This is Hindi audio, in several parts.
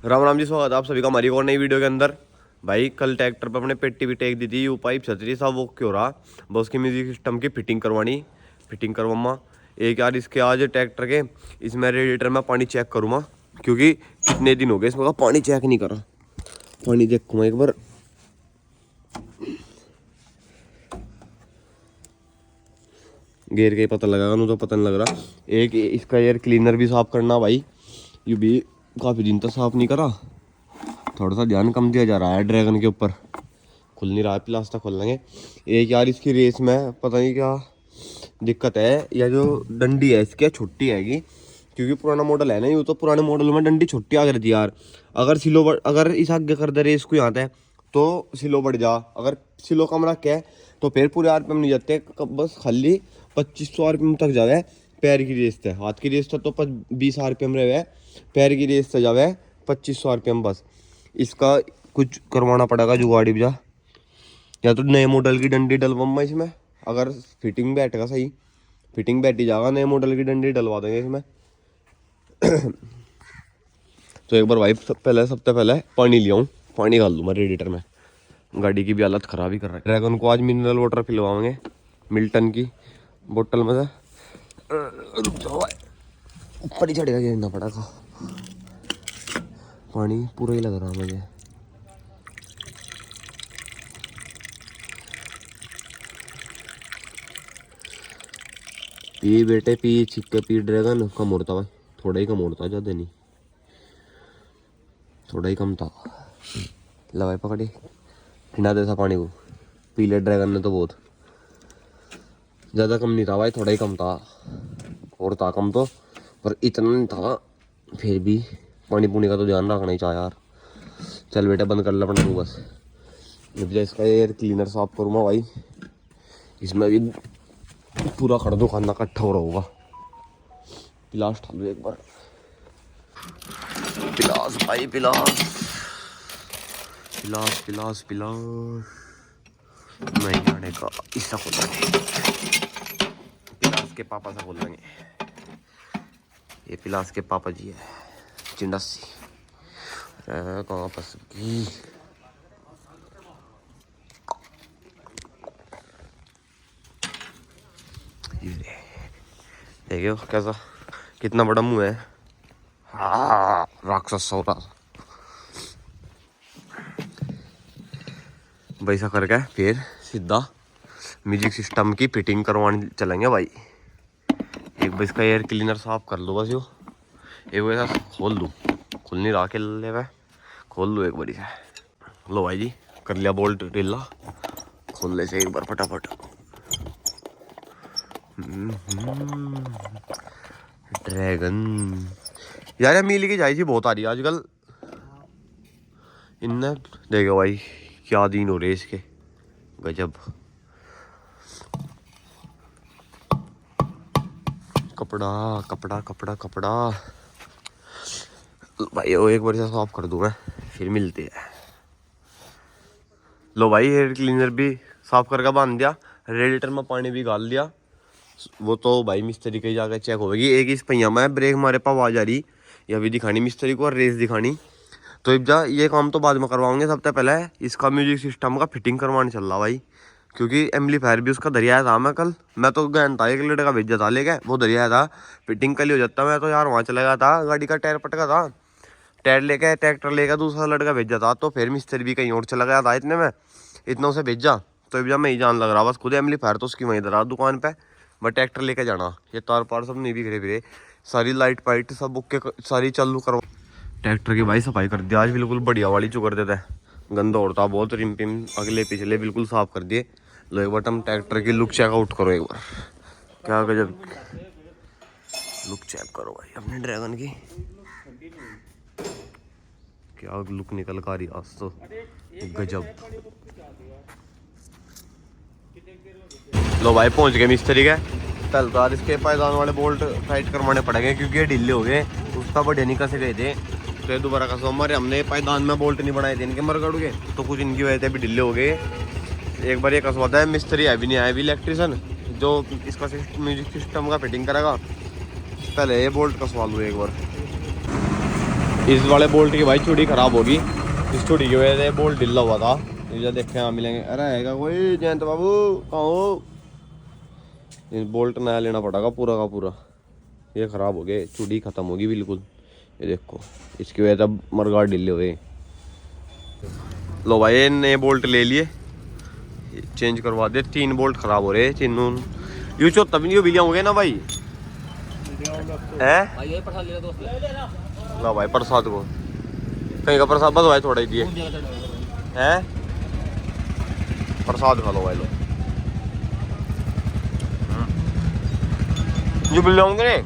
राम राम जी, स्वागत है आप सभी का हमारी और नई वीडियो के अंदर। भाई कल ट्रैक्टर पे अपने पेटी भी टेक दी थी, यू पाइप छतरी सब वो क्यों रहा। बस उसकी म्यूजिक सिस्टम की फिटिंग करवामा एक यार इसके आज ट्रैक्टर के इसमें रेडिएटर में पानी चेक करूँगा, क्योंकि कितने दिन हो गए इसमें पानी चेक नहीं करा। पानी देखूँगा एक बार। गेर के पता लगा तो पता नहीं लग रहा। एक इसका एयर क्लीनर भी साफ करना भाई, ये भी काफ़ी दिन तक साफ नहीं करा। थोड़ा सा ध्यान कम दिया जा रहा है ड्रैगन के ऊपर। खुल नहीं रहा है, प्लास्टर खोल लेंगे। एक यार इसकी रेस में पता नहीं क्या दिक्कत है, या जो डंडी है इसकी छुट्टी आएगी, क्योंकि पुराना मॉडल है ना। यूँ तो पुराने मॉडल में डंडी छुट्टी आ गई थी यार। अगर इस आगे कर दे रेस को यहाँ है तो सिलो बढ़ जा, अगर सिलो कम रख है तो फिर पूरे आरपीएम नहीं जाते, बस खाली 2500 आरपीएम तक जावे। पैर की रेस है, हाथ की रेस तो 20 आरपीएम रहे, पैर की रेस से जावे 2500 आरपीएम बस। इसका कुछ करवाना पड़ेगा जुगाड़ी भी जा, या तो नए मॉडल की डंडी डलवाऊंगा इसमें। अगर फिटिंग बैठेगा सही, फिटिंग बैठ ही जाएगा, नए मॉडल की डंडी डलवा देंगे इसमें। तो एक बार भाई सबसे पहले पानी ले आऊँ, पानी डाल दूँ मैं रेडिएटर में। गाड़ी की भी हालत ख़राब ही कर रहा है। ड्रैगन को आज मिनरल वाटर पिलवाएंगे मिल्टन की बोतल में से। रुक जाओ, ऊपर ही चढ़ेगा, गिरना पड़ेगा। पानी पूरा ही लग रहा मुझे। पी बेटे पी, छिक्के पी। ड्रैगन कम उड़ता भाई, थोड़ा ही कम उड़ता, ज़्यादा नहीं, थोड़ा ही कम था। ला भाई पकड़े, ठंडा दे सा पानी को पी ले। ड्रैगन ने तो बहुत ज़्यादा कम नहीं था भाई, थोड़ा ही कम था। और था कम तो, पर इतना नहीं था। फिर भी पानी पुनी का तो ध्यान रखना ही चाहिए यार। चल बेटा बंद कर ले अपना तू बस। इसका एयर क्लीनर साफ करूँगा भाई, इसमें भी पूरा कर दो, खाना इकट्ठा हो रहा होगा। पिलास डाल एक बार, पिलास भाई पिलास पिलास पिलास पिलास। नहीं आने का इसका खोल लेंगे, पिलास के पापा से खोल लेंगे। ये पिलास के पापा जी है चिंडासी। कहाँ फंस गई? देखियो कैसा, कितना बड़ा मुंह है। हाँ राक्षस सौरा। वैसा करके फिर सीधा म्यूजिक सिस्टम की फिटिंग करवाने चलेंगे भाई। एक बार इसका एयर क्लीनर साफ कर लो बस। यो एक बार ऐसा खोल दूँ, खुल नहीं रहा के ले भाई, खोल दो एक बारी से। लो भाई जी कर लिया बोल्ट ढीला, खोल ले से एक बार फटाफट। ड्रैगन यार ये मिल के जाए थी बहुत आ रही है आजकल। इनने देखो भाई क्या दिन हो रहे इसके, गजब। कपड़ा कपड़ा कपड़ा कपड़ा भाई वो एक बार से साफ कर दूँ मैं, फिर मिलते हैं। लो भाई एयर क्लीनर भी साफ करके बांध दिया, रेडिएटर में पानी भी डाल दिया। वो तो भाई मिस्त्री के जाकर चेक होगी। एक इस पहिया में ब्रेक हमारे पास आवाज आ रही, यह भी दिखानी मिस्त्री को और रेस दिखानी। तो अब जा ये काम तो बाद में करवाओगे, सबसे पहले इसका म्यूजिक सिस्टम का फिटिंग करवाने चल रहा भाई, क्योंकि एम्पलीफायर भी उसका दरिया था। मैं तो गया था, एक लड़का भेजा था लेके, वो दरिया था। फिटिंग कल ही हो जाता, मैं तो यार वहाँ चला गया था, गाड़ी का टायर पटका था। टायर लेके ट्रैक्टर लेकर दूसरा लड़का भेजा था, तो फिर मिस्त्री भी कहीं और चला गया था। इतना उसे भेजा तो अब मैं ही जान लग रहा बस। खुद एम्पलीफायर तो उसकी वहीं दरा दुकान पे, बट ट्रैक्टर लेके जाना। ये तार पार सब नहीं बिखरे फिरे, सारी लाइट पाइट सब बुक के सारी चालू करवा। ट्रैक्टर की भाई सफाई कर दिया आज, बिल्कुल बढ़िया वाली चुकर देता है। गंदा उड़ता बहुत, रिम पिम अगले पिछले बिल्कुल साफ कर दिए। लो एक बार तुम ट्रैक्टर की लुक चेकआउट करो एक बार, क्या गजब लुक चेक करो भाई अपने ड्रैगन की, क्या लुक निकल कर रही आज तो, गजब। लो भाई पहुंच गए मिस्त्री के। पहले तो इसके पायदान वाले बोल्ट टाइट करवाने पड़ेंगे, क्योंकि ये ढीले हो गए। उसका बढ़िया नहीं कसे गए थे, तो ये दोबारा कस हमारे हमने पायदान में बोल्ट नहीं बनाए थे इनके मरगड़ के, तो कुछ इनकी वजह से भी ढीले हो गए। एक बार ये कसवाता है मिस्त्री, अभी नहीं आया, अभी इलेक्ट्रिशियन जो इसका म्यूजिक सिस्टम का फिटिंग करेगा। पहले ये बोल्ट कसवा लूँ एक बार। इस वाले बोल्ट की भाई चूड़ी ख़राब होगी, इस चूड़ी की वजह से बोल्ट ढीला हुआ था। ये देखें यहाँ मिलेंगे। अरे आएगा कोई जयंत बाबू, कहाँ हो? इस बोल्ट नया लेना पड़ेगा पूरा का पूरा, ये ख़राब हो गए, चूड़ी ख़त्म होगी बिल्कुल। ये देखो इसकी वजह से मरगाड़ ढीले हुए। लो भाई नए बोल्ट ले लिए, चेंज करवा दे। 3 बोल्ट ख़राब हो रहे तीनों। यू चो तब नहीं बिलिया होंगे ना भाई है। लो भाई प्रसाद को कहीं का प्रसाद बस भाई थोड़ा ही दिए है, प्रसाद खा लो भाई। लो जो बिल होंगे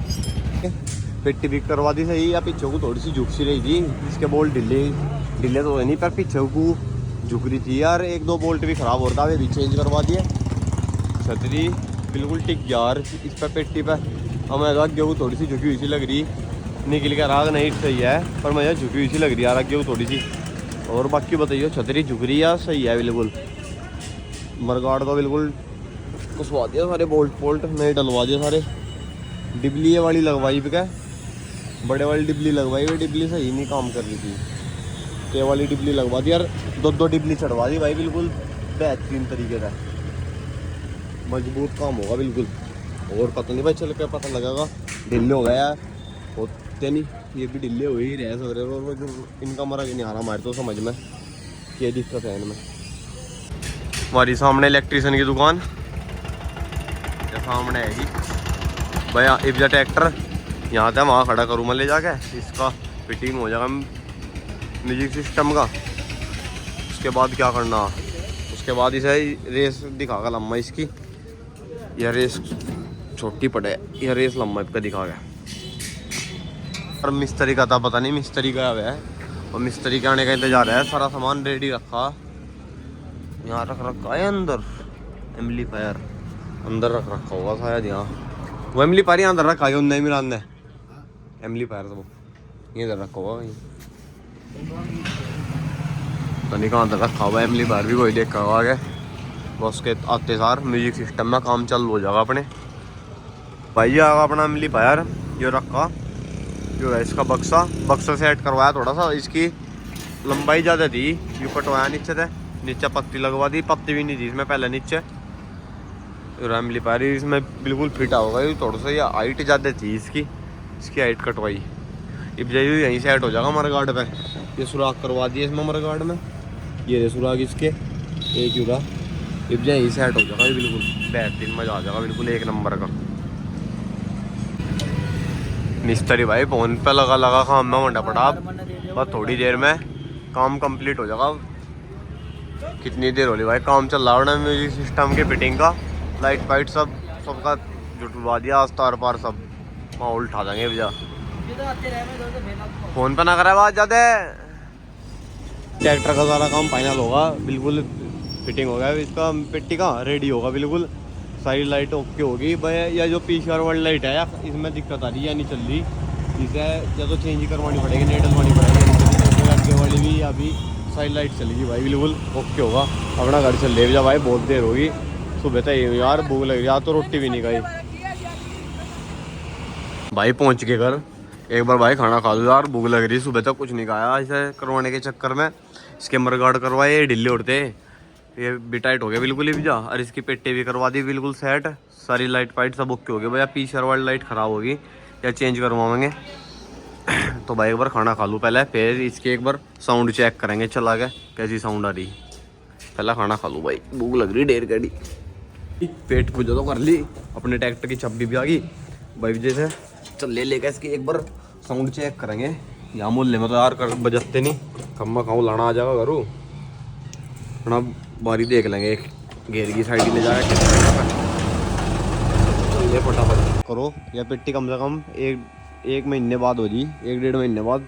पेटी भी करवा दी सही, या पीछे को थोड़ी सी झुक सी रही थी, इसके बोल्ट ढीले तो है नहीं, पर पीछे को झुक रही थी यार। 1-2 बोल्ट भी ख़राब हो रहा था, वे भी चेंज करवा दिए। छतरी बिल्कुल टिक यार इस पर पेटी पर। हमें आगे को थोड़ी सी झुकी हुई सी लग रही, निकल कर आग नहीं सही है, पर मुझे झुकी हुई सी लग रही यार आगे को थोड़ी सी। और बाकी बताइए छतरी झुक रही है सही है बिल्कुल। मरगाड़ तो बिल्कुल कसवा दिया सारे बोल्ट नहीं डलवा दिए सारे। डिबली वाली लगवाई भी क्या, बड़े वाली डिबली लगवाई, वो डिबली सही नहीं काम कर रही थी, ये वाली डिबली लगवा दी यार। 2 डिबली चढ़वा दी भाई, बिल्कुल बेहतरीन तरीके से मजबूत काम होगा बिल्कुल। और पता नहीं भाई चल के पता लगेगा, ढीले हो गया यार होते नहीं, ये भी ढीले हो ही रहे सो रहे। और जो इनका मरा नहीं आ रहा हमारे तो समझ में क्या दिक्कत है इनमें। हमारी सामने इलेक्ट्रीशियन की दुकान सामने है भैया, इब्जा ट्रैक्टर यहाँ था, वहाँ खड़ा करूँ मैं ले जाके, इसका फिटिंग हो जाएगा म्यूजिक सिस्टम का। उसके बाद क्या करना, उसके बाद इसे रेस दिखागा लम्बा इसकी, यह रेस छोटी पड़े, यह रेस लम्बा इसका दिखा गया। और मिस्त्री का था पता नहीं, मिस्त्री गया हुआ है और मिस्त्री के आने का इंतजार है। सारा सामान रेडी रखा, यहाँ रख रखा है अंदर, एम्पलीफायर अंदर रख रखा होगा शायद यहाँ, वो एम्पलीफायर यहाँ अंदर रखा है उन्हें मिलान ने एम्पलीफायर तो ये इधर रखा होगा कहीं, तो नहीं कहाँ अंदर रखा हुआ है एम्पलीफायर भी कोई देखा हुआ आगे। बस के आते सार म्यूजिक सिस्टम में काम चालू हो जाएगा अपने। भाई ये अपना एम्पलीफायर ये रखा, जो है इसका बक्सा सेट करवाया, थोड़ा सा इसकी लंबाई ज़्यादा थी, यू कटवाया नीचे से, नीचे पत्ती लगवा दी, पत्ती भी नहीं थी इसमें पहले नीचे। एम्पलीफायर इसमें बिल्कुल फिट होगा, ये थोड़ा सा ये हाइट ज़्यादा थी इसकी हाइट कटवाई। अब जाइए यहीं सेट हो जाएगा मरगाड़ पे। ये सुराख करवा दिए इसमें मरगाड़ में, ये सुराख इसके एक यूरा, अब यहीं सेट हो जाएगा ये बिल्कुल बेहतरीन, मज़ा आ जाएगा बिल्कुल 1 नंबर का। मिस्त्री भाई फोन पे लगा काम में मंडा पड़ा, बस थोड़ी देर में काम कंप्लीट हो जाएगा। कितनी देर हो रही भाई, काम चल रहा है म्यूजिक सिस्टम के फिटिंग का, लाइट वाइट सबका जुटवा दिया, आज तार पार सब माहौल उठा देंगे भैया। फोन पे ना करा बात ज़्यादा, ट्रैक्टर का सारा काम फाइनल होगा बिल्कुल, फिटिंग हो गया इसका, पेटी का रेडी होगा बिल्कुल, सारी लाइट ओके होगी भाई। या जो पीछे वाली लाइट है इसमें दिक्कत आ रही है या नहीं चल रही, इसे या तो चेंज करवानी पड़ेगी, नहीं डलवानी पड़ेगी। आगे वाली भी अभी सारी लाइट चलेगी भाई बिल्कुल ओके होगा। अपना घर चल ले जा भाई, बहुत देर होगी, सुबह तक यार भूख लग रही है, तो रोटी भी नहीं खाई भाई। पहुंच के घर एक बार भाई खाना खा लो यार, भूख लग रही, सुबह तक कुछ नहीं खाया। इसे करवाने के चक्कर में इसके मरगाड़ करवाए, ढीले उड़ते, ये भी टाइट हो गया बिल्कुल ही भैया। और इसकी पेट्टी भी करवा दी बिल्कुल सेट, सारी लाइट वाइट सब ओके हो गया भैया। पीछे वाली लाइट ख़राब होगी या चेंज करवाएंगे। तो भाई एक बार खाना खा लूँ पहले, फिर इसके एक बार साउंड चेक करेंगे चला के कैसी साउंड आ रही। पहला खाना खा लूँ भाई, भूख लग रही ढेर कड़ी। पेट पूजा तो कर ली, अपने ट्रैक्टर की छब्बी भी आ गई भाई। जैसे चल लेकर इसकी एक बार साउंड चेक करेंगे। यहाँ मोहल्ले में तो यार कर बजते नहीं, कम्मा खाऊँ लाना आ जाएगा घरों, अपना बारी देख लेंगे एक घेर की साइड ले जाकर चलिए फटाफट करो। या पेटी कम से कम एक महीने बाद हो जी, 1-1.5 महीने बाद।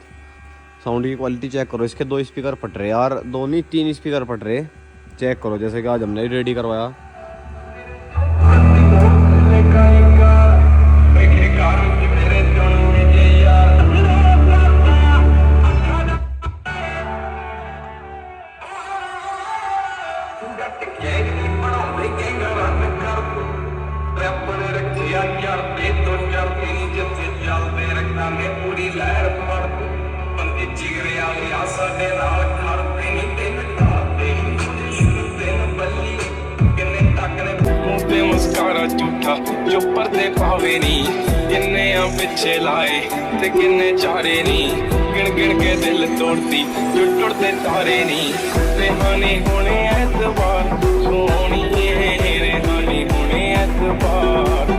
साउंड की क्वालिटी चेक करो, इसके 2 स्पीकर फट रहे यार, 2 नहीं 3 स्पीकर फट रहे, चेक करो। जैसे कि आज हमने रेडी करवाया। ਤੇ ਮੁਸਕਾਰਾ ਝੂਠਾ ਜੋ ਪਰਦੇ ਪਾਵੇ ਨੀ ਕਿੰਨੇ ਆ ਪਿੱਛੇ ਲਾਏ ਤੇ ਕਿੰਨੇ ਚਾਰੇ ਨੀ ਗਿਣ ਗਿਣ ਕੇ ਦਿਲ ਤੋੜਦੀ ਜੋ ਟੁੱਟਦੇ ਤਾਰੇ ਨੀ ਰਹਿਾਨੀ ਹੁਣੇ ਐਤਵਾਰ ਸੋਹਣੀਏ ਰਹਿਾਨੀ ਹੁਣੇ ਐਤਵਾਰ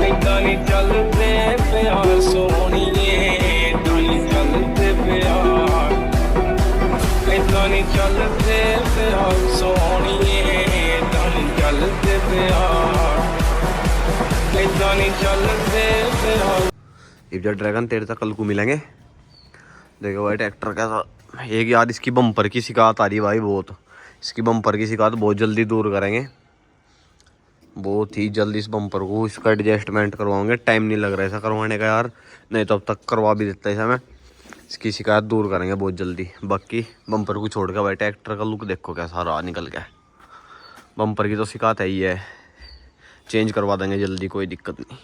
ਏਦਾਂ ਨੀ ਚੱਲਦੇ ਪਿਆਰ ਸੋਹਣੀਏ ਏਦਾਂ ਨੀ ਚੱਲਦੇ ਪਿਆਰ ਏਦਾਂ ਨੀ ਚੱਲਦੇ ਪਿਆਰ ਸੋਹਣੀਏ ਏਦਾਂ ਨੀ ਚੱਲਦੇ ਪਿਆਰ ਏਦਾਂ ਨੀ ਚੱਲਦੇ ਪਿਆਰ। इधर ड्रैगन तेरे तक कल को मिलेंगे। देखो भाई ट्रैक्टर कैसा एक यार इसकी बम्पर की शिकायत आ रही है भाई बहुत। इसकी बम्पर की शिकायत बहुत जल्दी दूर करेंगे, बहुत ही जल्दी इस बम्पर को इसका एडजस्टमेंट करवाओगे। टाइम नहीं लग रहा है ऐसा करवाने का यार, नहीं तो अब तक करवा भी देता है ऐसा मैं। इसकी शिकायत दूर करेंगे बहुत जल्दी। बाकी बम्पर को छोड़ कर भाई ट्रैक्टर का लुक देखो कैसा रहा निकल गया। बम्पर की तो शिकायत है ही है, चेंज करवा देंगे जल्दी, कोई दिक्कत नहीं।